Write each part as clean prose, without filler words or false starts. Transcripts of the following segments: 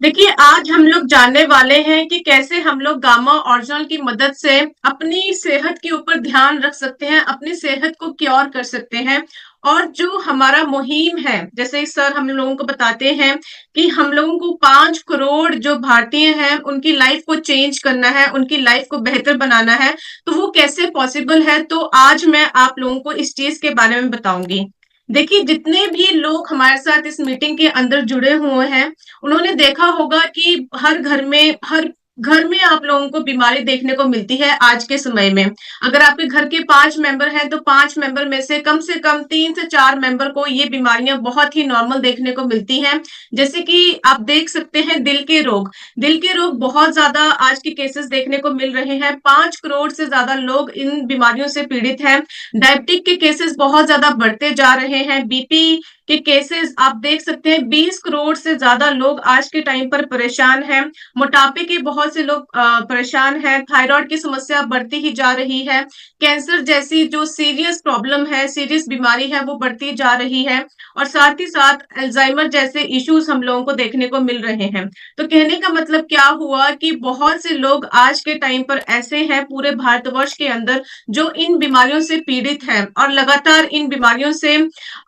देखिए, आज हम लोग जानने वाले हैं कि कैसे हम लोग गामा ओरिजिनल की मदद से अपनी सेहत के ऊपर ध्यान रख सकते हैं, अपनी सेहत को क्योर कर सकते हैं। और जो हमारा मुहिम है, जैसे सर हम लोगों को बताते हैं कि हम लोगों को 5 करोड़ जो भारतीय हैं, उनकी लाइफ को चेंज करना है, उनकी लाइफ को बेहतर बनाना है, तो वो कैसे पॉसिबल है? तो आज मैं आप लोगों को इस चीज़ के बारे में बताऊँगी। देखिए, जितने भी लोग हमारे साथ इस मीटिंग के अंदर जुड़े हुए हैं, उन्होंने देखा होगा कि हर घर में आप लोगों को बीमारी देखने को मिलती है आज के समय में। अगर आपके घर के 5 मेंबर हैं, तो 5 मेंबर में से कम 3 से 4 मेंबर को ये बीमारियाँ बहुत ही नॉर्मल देखने को मिलती हैं। जैसे कि आप देख सकते हैं दिल के रोग। दिल के रोग बहुत ज़्यादा आज के केसेस देखने को मिल रहे हैं। 5 करोड़ से ज़्यादा लोग इन बीमारियों से पीड़ित हैं। डायबिटिक के केसेस बहुत ज़्यादा बढ़ते जा रहे हैं। बीपी के केसेस आप देख सकते हैं 20 करोड़ से ज़्यादा लोग आज के टाइम पर परेशान हैं। मोटापे के बहुत से लोग परेशान हैं। थायराइड की समस्या बढ़ती ही जा रही है। कैंसर जैसी जो सीरियस प्रॉब्लम है, सीरियस बीमारी है, वो बढ़ती जा रही है। और साथ ही साथ अल्जाइमर जैसे इश्यूज हम लोगों को देखने को मिल रहे हैं। तो कहने का मतलब क्या हुआ कि बहुत से लोग आज के टाइम पर ऐसे हैं पूरे भारतवर्ष के अंदर जो इन बीमारियों से पीड़ित हैं और लगातार इन बीमारियों से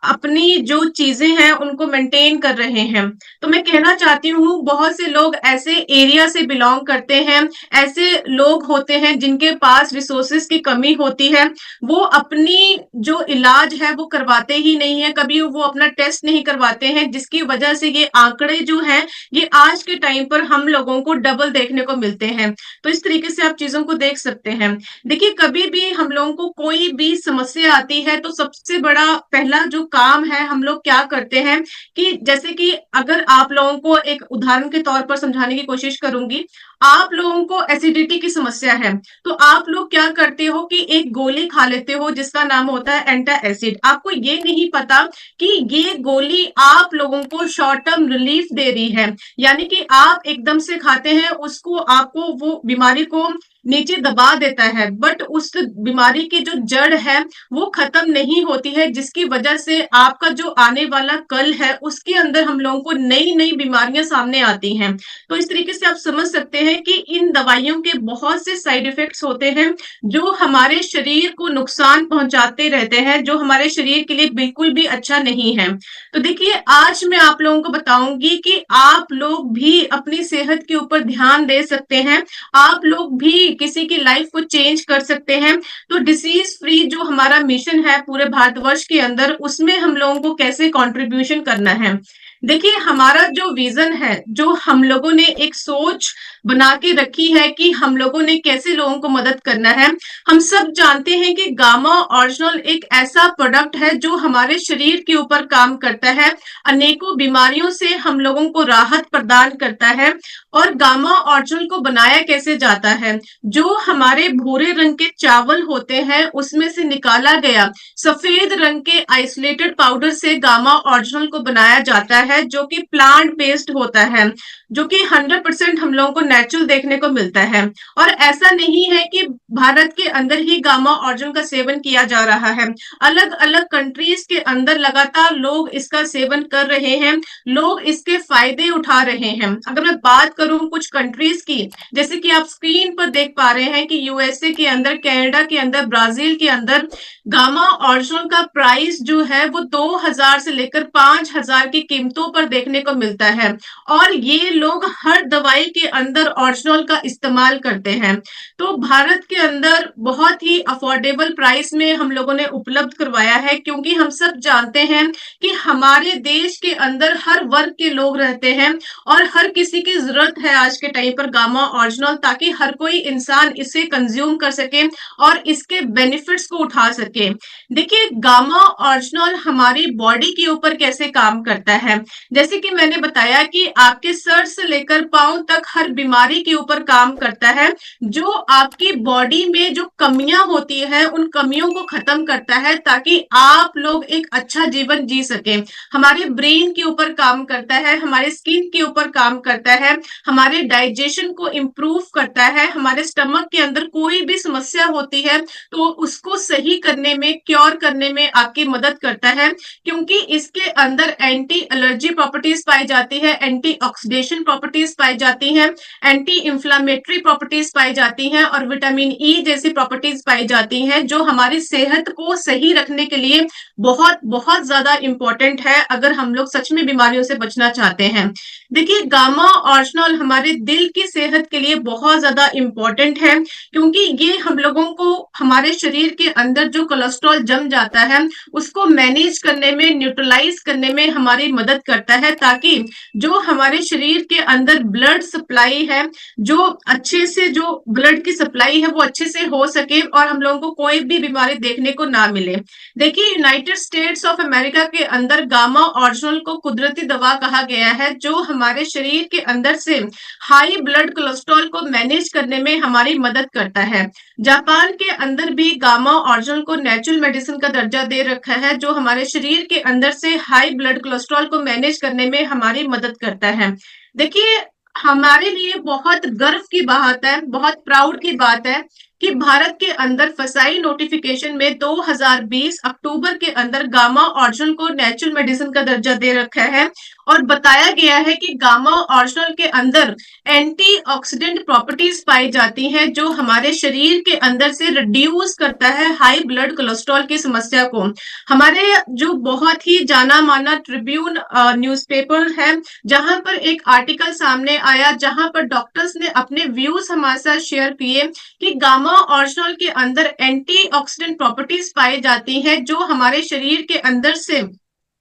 अपनी जो चीजें हैं उनको मेंटेन कर रहे हैं। तो मैं कहना चाहती हूँ बहुत से लोग ऐसे एरिया से बिलोंग करते हैं, ऐसे लोग होते हैं जिनके पास रिसोर्सेज की कमी होती है। वो अपनी जो इलाज है वो करवाते ही नहीं है, कभी वो अपना टेस्ट नहीं करवाते हैं, जिसकी वजह से ये आंकड़े जो हैं ये आज के टाइम पर हम लोगों को डबल देखने को मिलते हैं। तो इस तरीके से आप चीजों को देख सकते हैं। देखिए, कभी भी हम लोगों को कोई भी समस्या आती है तो सबसे बड़ा पहला जो काम है हम लोग क्या करते हैं कि जैसे कि अगर आप लोगों को एक उदाहरण के तौर पर समझाने की कोशिश करूंगी। आप लोगों को एसिडिटी की समस्या है, तो आप लोग क्या करते हो कि एक गोली खा लेते हो जिसका नाम होता है एंटा एसिड। आपको ये नहीं पता कि ये गोली आप लोगों को शॉर्ट टर्म रिलीफ दे रही है, यानी कि आप एकदम से खाते हैं उसको, आपको वो बीमारी को नीचे दबा देता है, बट उस बीमारी की जो जड़ है वो खत्म नहीं होती है, जिसकी वजह से आपका जो आने वाला कल है उसके अंदर हम लोगों को नई नई बीमारियां सामने आती हैं। तो इस तरीके से आप समझ सकते हैं कि इन दवाइयों के बहुत से साइड इफेक्ट्स होते हैं जो हमारे शरीर को नुकसान पहुंचाते रहते हैं, जो हमारे शरीर के लिए बिल्कुल भी अच्छा नहीं है। तो देखिए, आज मैं आप लोगों को बताऊंगी कि आप लोग भी अपनी सेहत के ऊपर ध्यान दे सकते हैं, आप लोग भी किसी की लाइफ को चेंज कर सकते हैं। तो डिसीज फ्री जो हमारा मिशन है पूरे भारतवर्ष के अंदर, उसमें हम लोगों को कैसे कंट्रीब्यूशन करना है। देखिए, हमारा जो विजन है, जो हम लोगों ने एक सोच बना के रखी है कि हम लोगों ने कैसे लोगों को मदद करना है। हम सब जानते हैं कि गामा ओरिजिनल एक ऐसा प्रोडक्ट है जो हमारे शरीर के ऊपर काम करता है, अनेकों बीमारियों से हम लोगों को राहत प्रदान करता है। और गामा ओरिजिनल को बनाया कैसे जाता है? जो हमारे भूरे रंग के चावल होते हैं उसमें से निकाला गया सफेद रंग के आइसोलेटेड पाउडर से गामा ओरिजिनल को बनाया जाता है, जो कि प्लांट बेस्ड होता है, जो कि 100% हम लोगों को नेचुरल देखने को मिलता है। और ऐसा नहीं है कि भारत के अंदर ही गामा ओरिजिनल का सेवन किया जा रहा है, अलग अलग कंट्रीज के अंदर लगातार लोग इसका सेवन कर रहे हैं, लोग इसके फायदे उठा रहे हैं। अगर मैं बात करूं कुछ कंट्रीज की, जैसे कि आप स्क्रीन पर देख पा रहे हैं कि यूएसए के अंदर, कनाडा के अंदर, ब्राजील के अंदर गामा ओरिजिनल का प्राइस जो है वो 2000 से लेकर 5000 की कीमतों पर देखने को मिलता है। और ये लोग हर दवाई के अंदर ओरिजिनल का इस्तेमाल करते हैं। तो भारत के अंदर बहुत ही अफोर्डेबल प्राइस में हम लोगों ने उपलब्ध करवाया है, क्योंकि हम सब जानते हैं कि हमारे देश के अंदर हर वर्ग के लोग रहते हैं और हर किसी की जरूरत है आज के टाइम पर गामा ओरिजिनल, ताकि हर कोई इंसान इसे कंज्यूम कर सके और इसके बेनिफिट्स को उठा सके। देखिए, गामा ओरिजिनल हमारी बॉडी के ऊपर कैसे काम करता है। जैसे कि मैंने बताया कि आपके सर से लेकर पांव तक हर बीमारी के ऊपर काम करता है, जो आपकी बॉडी में जो कमियां होती है उन कमियों को खत्म करता है, ताकि आप लोग एक अच्छा जीवन जी सके। हमारे ब्रेन के ऊपर काम करता है, हमारे स्किन के ऊपर काम करता है, हमारे डाइजेशन को इम्प्रूव करता है, हमारे स्टमक के अंदर कोई भी समस्या होती है तो उसको सही करने में, क्योर करने में आपकी मदद करता है, क्योंकि इसके अंदर एंटी एलर्जी एनर्जी प्रॉपर्टीज पाई जाती है, एंटी ऑक्सीडेशन प्रॉपर्टीज पाई जाती हैं, एंटी इंफ्लामेटरी प्रॉपर्टीज पाई जाती हैं और विटामिन ई जैसी प्रॉपर्टीज पाई जाती हैं जो हमारी सेहत को सही रखने के लिए बहुत बहुत ज्यादा इंपॉर्टेंट है अगर हम लोग सच में बीमारियों से बचना चाहते हैं। देखिए गामा ऑर्जिनल हमारे दिल की सेहत के लिए बहुत ज्यादा इंपॉर्टेंट है क्योंकि ये हम लोगों को हमारे शरीर के अंदर जो कोलेस्ट्रॉल जम जाता है उसको मैनेज करने में, न्यूट्रलाइज करने में हमारी मदद करता है ताकि जो हमारे शरीर के अंदर ब्लड सप्लाई है, जो अच्छे से जो ब्लड की सप्लाई है वो अच्छे से हो सके और हम लोगों को कोई भी बीमारी देखने को ना मिले। देखिए यूनाइटेड स्टेट्स ऑफ अमेरिका के अंदर गामा ऑर्जिनल को कुदरती दवा कहा गया है जो हमारे शरीर के अंदर से हाई ब्लड कोलेस्ट्रॉल को मैनेज करने में हमारी मदद करता है। जापान के अंदर भी गामा ऑर्जिनल को नेचुरल मेडिसिन का दर्जा दे रखा है जो हमारे शरीर के अंदर से हाई ब्लड कोलेस्ट्रॉल को मैनेज करने में हमारी मदद करता है। देखिए हमारे लिए बहुत गर्व की बात है, बहुत प्राउड की बात है कि भारत के अंदर फसाई नोटिफिकेशन में 2020 अक्टूबर के अंदर गामा ऑर्जिनल को नेचुरल मेडिसिन का दर्जा दे रखा है और बताया गया है कि गामा ऑर्जिनल के अंदर एंटीऑक्सीडेंट प्रॉपर्टीज पाई जाती हैं जो हमारे शरीर के अंदर से रिड्यूस करता है हाई ब्लड कोलेस्ट्रॉल की समस्या को। हमारे जो बहुत ही जाना माना ट्रिब्यून न्यूज़पेपर है जहां पर एक आर्टिकल सामने आया जहां पर डॉक्टर्स ने अपने व्यूज हमारे साथ शेयर किए कि गामा ऑर्जिनल के अंदर एंटीऑक्सीडेंट प्रॉपर्टीज पाई जाती हैं जो हमारे शरीर के अंदर से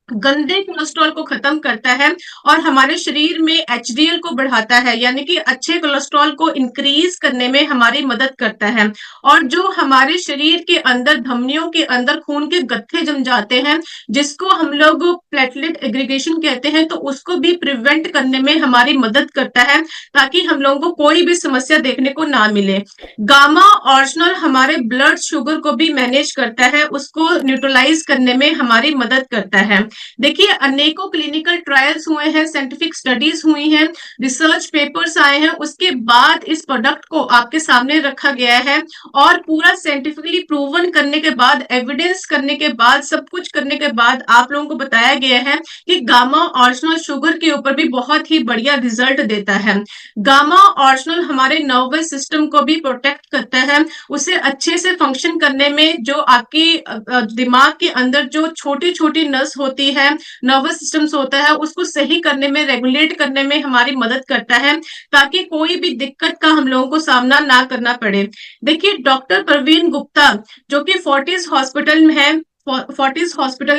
गंदे कोलेस्ट्रॉल को खत्म करता है और हमारे शरीर में एचडीएल को बढ़ाता है यानी कि अच्छे कोलेस्ट्रॉल को इंक्रीज करने में हमारी मदद करता है और जो हमारे शरीर के अंदर धमनियों के अंदर खून के गत्थे जम जाते हैं जिसको हम लोग प्लेटलेट एग्रीगेशन कहते हैं तो उसको भी प्रिवेंट करने में हमारी मदद करता है ताकि हम लोगों को कोई भी समस्या देखने को ना मिले। गामा ऑर्जिनल हमारे ब्लड शुगर को भी मैनेज करता है, उसको न्यूट्रलाइज करने में हमारी मदद करता है। देखिए अनेकों क्लिनिकल ट्रायल्स हुए हैं, साइंटिफिक स्टडीज हुई हैं, रिसर्च पेपर्स आए हैं, उसके बाद इस प्रोडक्ट को आपके सामने रखा गया है और पूरा साइंटिफिकली प्रूवन करने के बाद, एविडेंस करने के बाद, सब कुछ करने के बाद आप लोगों को बताया गया है कि गामा ऑर्जिनल शुगर के ऊपर भी बहुत ही बढ़िया रिजल्ट देता है। गामा ऑर्जिनल हमारे नर्वस सिस्टम को भी प्रोटेक्ट करता है, उसे अच्छे से फंक्शन करने में, जो आपकी दिमाग के अंदर जो छोटी छोटी नस होती है, नर्वस सिस्टम्स होता है, उसको सही करने में, रेगुलेट करने में हमारी मदद करता है ताकि कोई भी दिक्कत का हम लोगों को सामना ना करना पड़े। देखिए डॉक्टर प्रवीण गुप्ता जो कि फोर्टिस हॉस्पिटल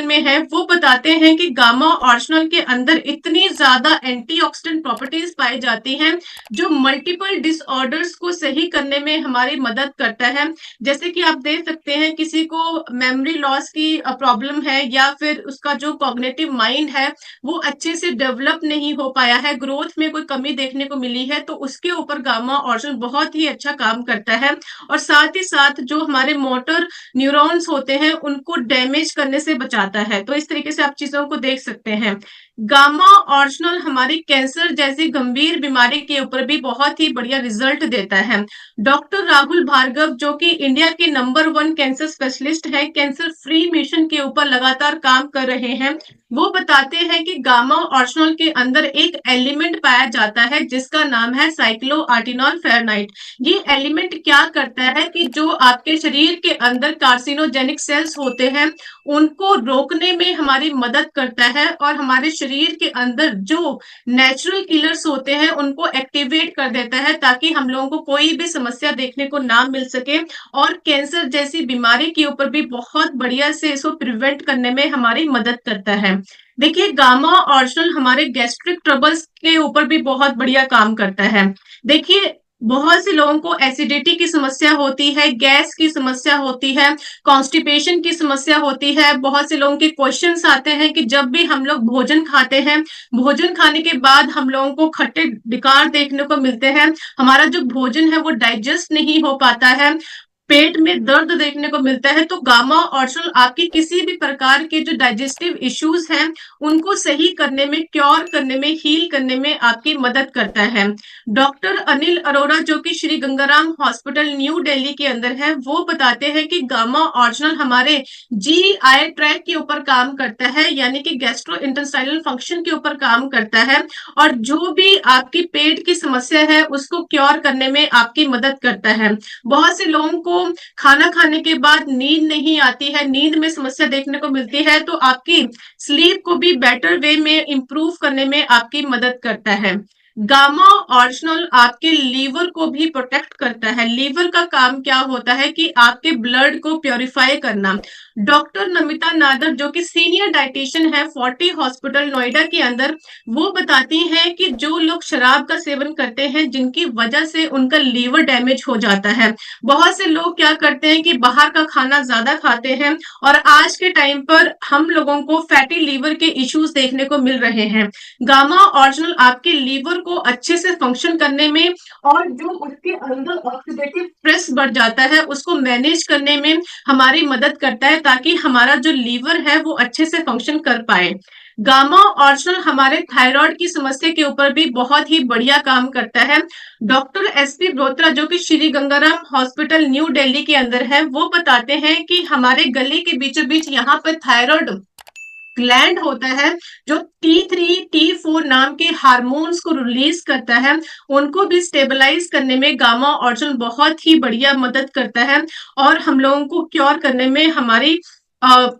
में है, वो बताते हैं कि गामा ऑर्जिनल के अंदर इतनी ज्यादा एंटीऑक्सीडेंट प्रॉपर्टीज पाई जाती हैं जो मल्टीपल डिसऑर्डर्स को सही करने में हमारी मदद करता है। जैसे कि आप देख सकते हैं किसी को मेमोरी लॉस की प्रॉब्लम है या फिर उसका जो कॉग्निटिव माइंड है वो अच्छे से डेवलप नहीं हो पाया है, ग्रोथ में कोई कमी देखने को मिली है, तो उसके ऊपर गामा ऑर्जिनल बहुत ही अच्छा काम करता है और साथ ही साथ जो हमारे मोटर न्यूरॉन्स होते हैं उनको डैमेज करने से बचाता है। तो इस तरीके से आप चीजों को देख सकते हैं। गामा ऑर्जिनल हमारी कैंसर जैसी गंभीर बीमारी के ऊपर भी बहुत ही बढ़िया रिजल्ट देता है। डॉक्टर राहुल भार्गव जो कि इंडिया के नंबर 1 कैंसर स्पेशलिस्ट हैं, कैंसर फ्री मिशन के ऊपर लगातार काम कर रहे हैं, वो बताते हैं कि गामा ऑर्जिनल के अंदर एक एलिमेंट पाया जाता है जिसका नाम है साइक्लोआर्टिनॉल फेरानाइट। ये एलिमेंट क्या करता है कि जो आपके शरीर के अंदर कार्सिनोजेनिक सेल्स होते हैं उनको रोकने में हमारी मदद करता है और हमारे शरीर के अंदर जो नेचुरल किलर्स होते हैं उनको एक्टिवेट कर देता है ताकि हम लोगों को कोई भी समस्या देखने को ना मिल सके और कैंसर जैसी बीमारी के ऊपर भी बहुत बढ़िया से इसको प्रिवेंट करने में हमारी मदद करता है। देखिए गामा ऑर्जिनल हमारे गैस्ट्रिक ट्रबल्स के ऊपर भी बहुत बढ़िया काम करता है। देखिए बहुत से लोगों को एसिडिटी की समस्या होती है, गैस की समस्या होती है, कॉन्स्टिपेशन की समस्या होती है। बहुत से लोगों के क्वेश्चंस आते हैं कि जब भी हम लोग भोजन खाते हैं, भोजन खाने के बाद हम लोगों को खट्टे विकार देखने को मिलते हैं, हमारा जो भोजन है वो डाइजेस्ट नहीं हो पाता है, पेट में दर्द देखने को मिलता है, तो गामा ओरिजिनल आपकी किसी भी प्रकार के जो डाइजेस्टिव इश्यूज हैं, उनको सही करने में, क्योर करने में, हील करने में आपकी मदद करता है। डॉक्टर अनिल अरोड़ा जो कि श्री गंगाराम हॉस्पिटल न्यू दिल्ली के अंदर है, वो बताते हैं कि गामा ओरिजिनल हमारे जीआई ट्रैक के ऊपर काम करता है, यानी कि गैस्ट्रो इंटेस्टाइनल फंक्शन के ऊपर काम करता है, और जो भी आपकी पेट की समस्या है उसको क्योर करने में आपकी मदद करता है। बहुत से लोगों को खाना खाने के बाद नींद नहीं आती है, नींद में समस्या देखने को मिलती है, तो आपकी स्लीप को भी बेटर वे में इंप्रूव करने में आपकी मदद करता है। गामा ओरिजिनल आपके लीवर को भी प्रोटेक्ट करता है। लीवर का काम क्या होता है कि आपके ब्लड को प्योरीफाई करना। डॉक्टर नमिता नादर जो कि सीनियर डाइटिशियन है 40 हॉस्पिटल नोएडा के अंदर, वो बताती हैं कि जो लोग शराब का सेवन करते हैं, जिनकी वजह से उनका लीवर डैमेज हो जाता है, बहुत से लोग क्या करते हैं कि बाहर का खाना ज्यादा खाते हैं, और आज के टाइम पर हम लोगों को फैटी लीवर के इश्यूज देखने को मिल रहे हैं। गामा ओरिजिनल आपके लीवर को अच्छे से फंक्शन करने में, और जो उसके अंदर ऑक्सीडेटिव स्ट्रेस बढ़ जाता है उसको मैनेज करने में हमारी मदद करता है, ताकि हमारा जो लीवर है वो अच्छे से फंक्शन कर पाए। गामा ओरिजिनल हमारे थायराइड की समस्या के ऊपर भी बहुत ही बढ़िया काम करता है। डॉक्टर एसपी ब्रोत्रा जो कि श्री गंगाराम हॉस्पिटल न्यू दिल्ली के अंदर है, वो बताते हैं कि हमारे गले के बीचों बीच यहाँ पर थायराइड ग्लैंड होता है, जो T3 T4 नाम के हार्मोन्स को रिलीज करता है, उनको भी स्टेबलाइज करने में गामा ओरिजिनल बहुत ही बढ़िया मदद करता है, और हम लोगों को क्योर करने में हमारी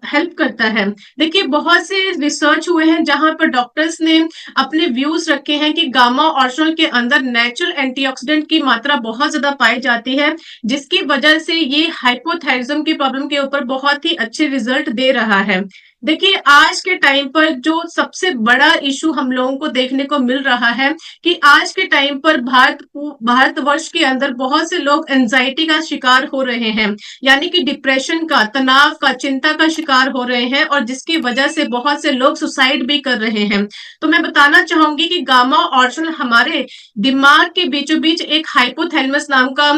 हेल्प करता है। देखिए बहुत से रिसर्च हुए हैं जहां पर डॉक्टर्स ने अपने व्यूज रखे हैं कि गामा ओरिजिनल के अंदर नेचुरल एंटीऑक्सीडेंट की मात्रा बहुत ज्यादा पाई जाती है, जिसकी वजह से ये हाइपोथायरिज्म की प्रॉब्लम के ऊपर बहुत ही अच्छे रिजल्ट दे रहा है। देखिए आज के टाइम पर जो सबसे बड़ा इशू हम लोगों को देखने को मिल रहा है कि आज के टाइम पर भारतवर्ष के अंदर बहुत से लोग एंजाइटी का शिकार हो रहे हैं, यानी कि डिप्रेशन का, तनाव का, चिंता का शिकार हो रहे हैं, और जिसकी वजह से बहुत से लोग सुसाइड भी कर रहे हैं। तो मैं बताना चाहूंगी कि गामा ओरिजिनल हमारे दिमाग के बीचों बीच एक हाइपोथैलेमस नाम का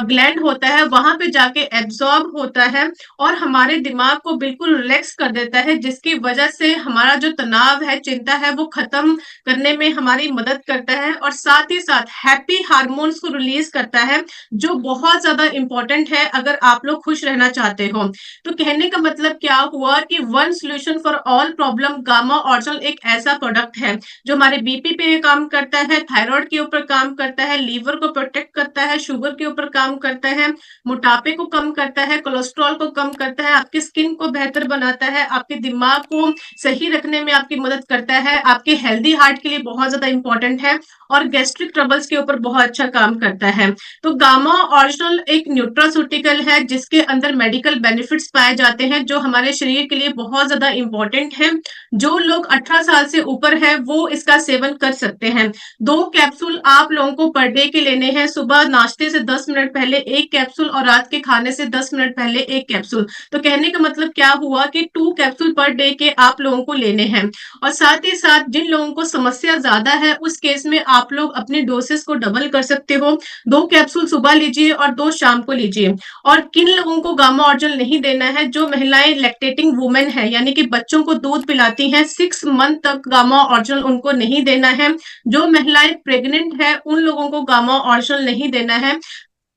ग्लैंड होता है, वहां पे जाके एब्जॉर्ब होता है और हमारे दिमाग को बिल्कुल रिलैक्स कर देता है, जिसकी वजह से हमारा जो तनाव है, चिंता है, वो खत्म करने में हमारी मदद करता है, और साथ ही साथ हैप्पी हार्मोन्स को रिलीज करता है, जो बहुत ज्यादा इंपॉर्टेंट है अगर आप लोग खुश रहना चाहते हो। तो कहने का मतलब क्या हुआ कि one solution for all problem, gamma original एक ऐसा प्रोडक्ट है जो हमारे बीपी पे काम करता है, थायराइड के ऊपर काम करता है, लीवर को प्रोटेक्ट करता है, शुगर के ऊपर काम करता है, मोटापे को कम करता है, कोलेस्ट्रॉल को कम करता है, आपकी स्किन को बेहतर बनाता है, आपके दिमाग को सही रखने में आपकी मदद करता है, आपके हेल्दी हार्ट के लिए बहुत ज्यादा इंपॉर्टेंट है, और गैस्ट्रिक ट्रबल्स के ऊपर बहुत अच्छा काम करता है। तो गामा ओरिजिनल एक न्यूट्रास्यूटिकल है जिसके अंदर मेडिकल बेनिफिट्स पाए जाते हैं, जो हमारे शरीर के लिए बहुत ज्यादा इंपॉर्टेंट है। जो लोग 18 साल से ऊपर है वो इसका सेवन कर सकते हैं। 2 कैप्सूल आप लोगों को पर डे के लेने हैं। सुबह नाश्ते से 10 मिनट पहले 1 कैप्सूल, और रात के खाने से 10 मिनट पहले 1 कैप्सूल। तो कहने का मतलब क्या हुआ कि 2 कैप्सूल पर डे के आप लोगों को लेने हैं। और साथ ही साथ जिन लोगों को समस्या ज्यादा है उस केस में आप लोग अपनी डोसेस को डबल कर सकते हो। 2 कैप्सूल सुबह लीजिए और 2 शाम को लीजिए। और किन लोगों को गामा ओरिजिनल नहीं देना है? जो महिलाएं लैक्टेटिंग वुमेन है, यानी कि बच्चों को दूध पिलाती हैं, 6 मंथ तक गामा ओरिजिनल उनको नहीं देना है। जो महिलाएं प्रेग्नेंट है उन लोगों को गामा ओरिजिनल नहीं देना है।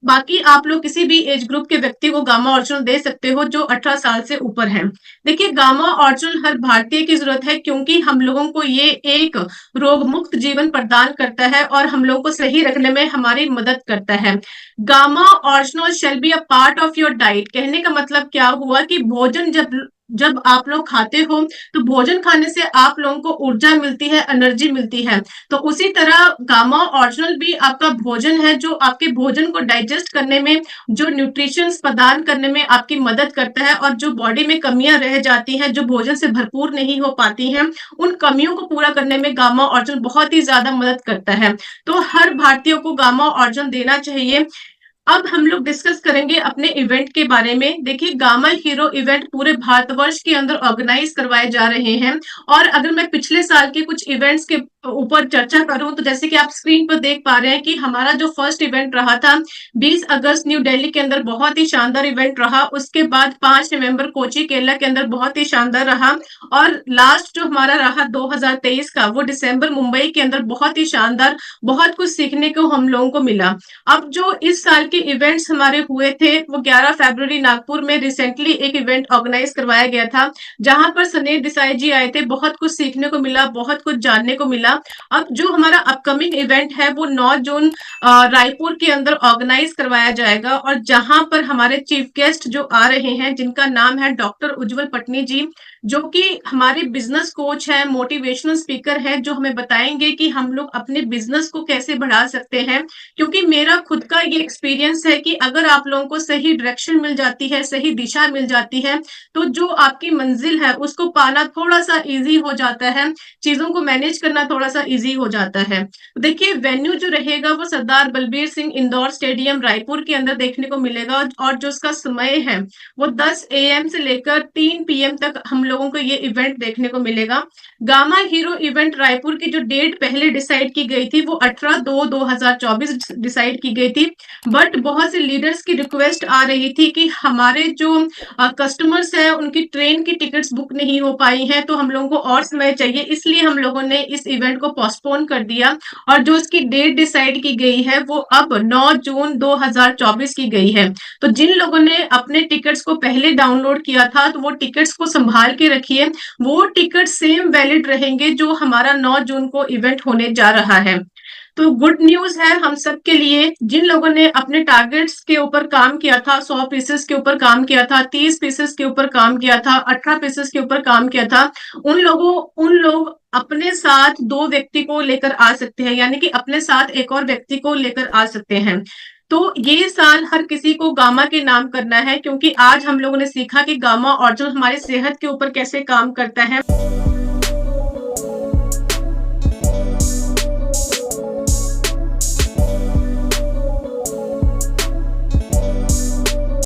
बाकी आप लोग किसी भी एज ग्रुप के व्यक्ति को गामा ओरिजिनल दे सकते हो जो 18 साल से ऊपर है। देखिए गामा ओरिजिनल हर भारतीय की जरूरत है, क्योंकि हम लोगों को ये एक रोग मुक्त जीवन प्रदान करता है और हम लोगों को सही रखने में हमारी मदद करता है। Gamma original shall be a part of your diet. कहने का मतलब क्या हुआ कि भोजन जब जब आप लोग खाते हो तो भोजन खाने से आप लोगों को ऊर्जा मिलती है, एनर्जी मिलती है। तो उसी तरह गामा ओरिजिनल भी आपका भोजन है, जो आपके भोजन को डाइजेस्ट करने में, जो न्यूट्रिशंस प्रदान करने में आपकी मदद करता है, और जो बॉडी में कमियां रह जाती हैं, जो भोजन से भरपूर नहीं हो पाती हैं, उन कमियों को पूरा करने में गामा ओरिजिनल बहुत ही ज्यादा मदद करता है। तो हर भारतीय को गामा ओरिजिनल देना चाहिए। अब हम लोग डिस्कस करेंगे अपने इवेंट के बारे में। देखिए गामा हीरो इवेंट पूरे भारतवर्ष के अंदर ऑर्गेनाइज करवाए जा रहे हैं, और अगर मैं पिछले साल के कुछ इवेंट्स के ऊपर चर्चा करूँ तो जैसे कि आप स्क्रीन पर देख पा रहे हैं कि हमारा जो फर्स्ट इवेंट रहा था 20 अगस्त न्यू दिल्ली के अंदर बहुत ही शानदार इवेंट रहा। उसके बाद 5 नवंबर कोची केरला के अंदर बहुत ही शानदार रहा और लास्ट जो हमारा रहा 2023 का वो दिसंबर मुंबई के अंदर बहुत ही शानदार, बहुत कुछ सीखने को हम लोगों को मिला। अब जो इस साल के इवेंट्स हमारे हुए थे वो 11 फरवरी नागपुर में रिसेंटली एक इवेंट ऑर्गेनाइज करवाया गया था, जहां पर सुनील देसाई जी आए थे। बहुत कुछ सीखने को मिला, बहुत कुछ जानने को मिला। अब जो हमारा अपकमिंग इवेंट है वो 9 जून रायपुर के अंदर ऑर्गेनाइज करवाया जाएगा और जहां पर हमारे चीफ गेस्ट जो आ रहे हैं जिनका नाम है डॉक्टर उज्जवल पटनी जी, जो कि हमारे बिजनेस कोच है, मोटिवेशनल स्पीकर है, जो हमें बताएंगे कि हम लोग अपने बिजनेस को कैसे बढ़ा सकते हैं। क्योंकि मेरा खुद का ये एक्सपीरियंस है कि अगर आप लोगों को सही डायरेक्शन मिल जाती है, सही दिशा मिल जाती है, तो जो आपकी मंजिल है उसको पाना थोड़ा सा इजी हो जाता है, चीजों को मैनेज करना थोड़ा सा इजी हो जाता है। देखिए वेन्यू जो रहेगा वो सरदार बलबीर सिंह इंडोर स्टेडियम रायपुर के अंदर देखने को मिलेगा और जो उसका समय है वो 10 AM से लेकर 3 PM तक हम लोगों को ये इवेंट देखने को मिलेगा। गामा हीरो इवेंट रायपुर की जो डेट पहले डिसाइड की गई थी वो 18/2/2024 डिसाइड की गई थी, बट बहुत से लीडर्स की रिक्वेस्ट आ रही थी कि हमारे जो कस्टमर्स है उनकी ट्रेन की टिकट्स बुक नहीं हो पाई हैं, तो हम लोगों को और समय चाहिए, इसलिए हम लोगों ने इस इवेंट को पोस्टपोन कर दिया और जो इसकी डेट डिसाइड की गई है वो अब 9 जून 2024 की गई है। तो जिन लोगों ने अपने टिकट्स को पहले डाउनलोड किया था तो वो टिकट्स को संभाल के रखिए, वो टिकट सेम वैलिड रहेंगे जो हमारा 9 जून को इवेंट होने जा रहा है। तो गुड न्यूज है हम सब के लिए, जिन लोगों ने अपने टारगेट्स के ऊपर काम किया था, 100 पीसेस के ऊपर काम किया था, 30 पीसेस के ऊपर काम किया था, 18 पीसेस के ऊपर काम किया था, उन लोग अपने साथ 2 व्यक्ति को लेकर आ सकते हैं, यानी कि अपने साथ एक और व्यक्ति को लेकर आ सकते हैं। तो ये साल हर किसी को गामा के नाम करना है, क्योंकि आज हम लोगों ने सीखा कि गामा और जो हमारी सेहत के ऊपर कैसे काम करता है।